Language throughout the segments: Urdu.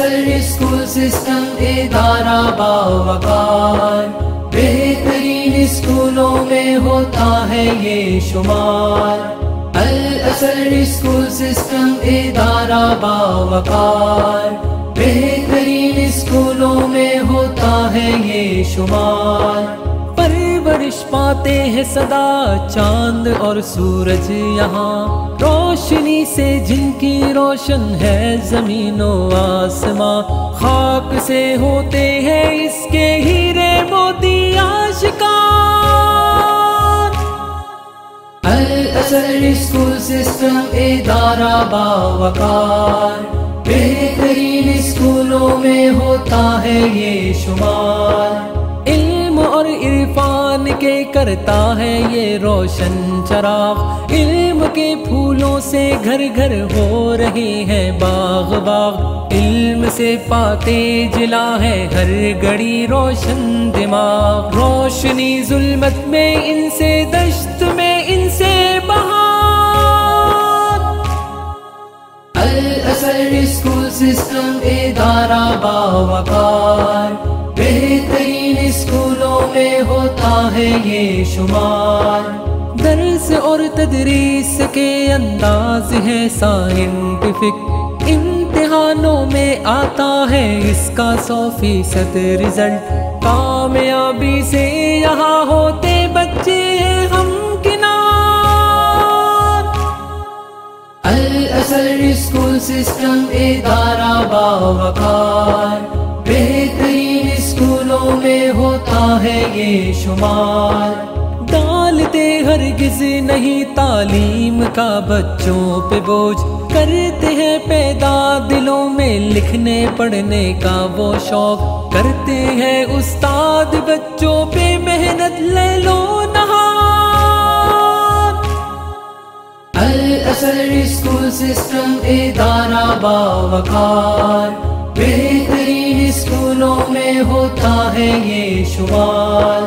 اصل اسکول سسٹم ادارہ باوقار، بہترین اسکولوں میں ہوتا ہے یہ شمار۔ الاصل اسکول سسٹم ادارہ باوقار، بہترین اسکولوں میں ہوتا ہے یہ شمار۔ پرورش پاتے ہیں سدا چاند اور سورج یہاں، روشنی سے جن کی روشن ہے زمین و آسماں، خاک سے ہوتے ہیں اس کے ہیرے موتی آشکار۔ الاصل اسکول سسٹم ادارہ باوقار، بہترین اسکولوں میں ہوتا ہے یہ شمار۔ علم اور عرفان کے کرتا ہے یہ روشن چراغ، علم کے پھولوں سے گھر گھر ہو رہے ہیں باغ باغ، علم سے پاتے جلا ہے ہر گھڑی روشن دماغ۔ روشنی ظلمت میں ان سے، دشت میں ان سے بہار۔ الاصل اسکول سسٹم ادارہ باوقار، بہترین اسکولوں میں ہوتا ہے یہ شمار۔ درس اور تدریس کے انداز ہے سائنٹیفک، امتحانوں میں آتا ہے اس کا 100% رزلٹ، کامیابی سے یہاں ہوتے بچے ہمکنار۔ الاصل اسکول سسٹم ادارہ باوقار، بہترین اسکولوں میں ہوتا ہے یہ شمار۔ ڈالتے ہرگز نہیں تعلیم کا بچوں پہ بوجھ، کرتے ہیں پیدا دلوں میں لکھنے پڑھنے کا وہ شوق، کرتے ہیں استاد بچوں پہ محنت لیل و نہار۔ الاصل اسکول سسٹم ادارہ باوقار، بہترین اسکولوں میں ہوتا ہے یہ شمار۔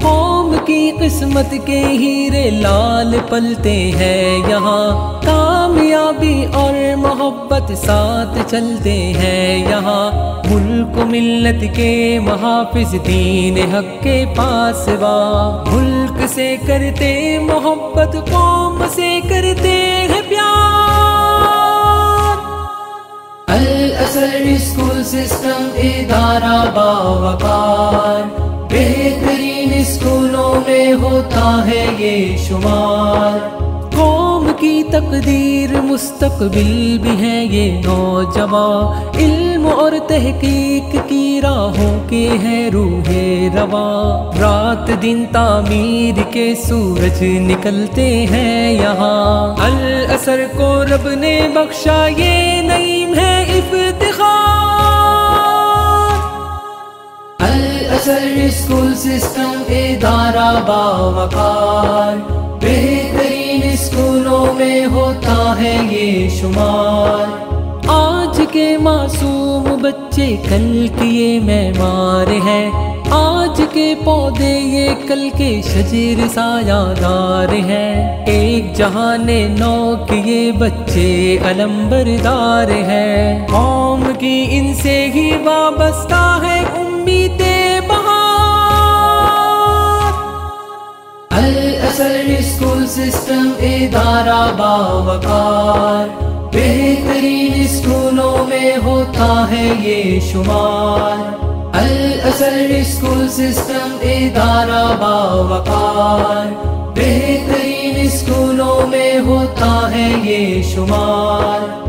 قوم کی قسمت کے ہیرے لال پلتے ہیں یہاں، کامیابی اور محبت ساتھ چلتے ہیں یہاں، ملک و ملت کے محافظ دین حق کے پاسباں، ملک سے کرتے محبت قوم سے کرتے ہیں پیار۔ الاصل اسکول سسٹم ادارہ باوقار، بہترین اسکولوں میں ہوتا ہے یہ شمار۔ قوم کی تقدیر مستقبل بھی ہے یہ نوجوان، علم اور تحقیق کی راہوں کے ہے روح رواں، رات دن تعمیر کے سورج نکلتے ہیں یہاں۔ الاصل کو رب نے بخشا یہ نعیم ہے افتخار۔ الاصل اسکول سسٹم ادارہ باوقار، بہترین اسکولوں میں ہوتا ہے یہ شمار۔ آج کے معصوم بچے کل کے یہ معمار ہیں، آج کے پودے یہ کل کے شجر سایہ دار ہیں، ایک جہان نو کے یہ بچے علمبردار ہیں، قوم کی ان سے ہی وابستہ ہے امید بہار۔ الاصل اسکول سسٹم ادارہ باوقار، بہترین اسکولوں میں ہوتا ہے یہ شمار۔ الاصل اسکول سسٹم ادارہ باوقار، بہترین اسکولوں میں ہوتا ہے یہ شمار۔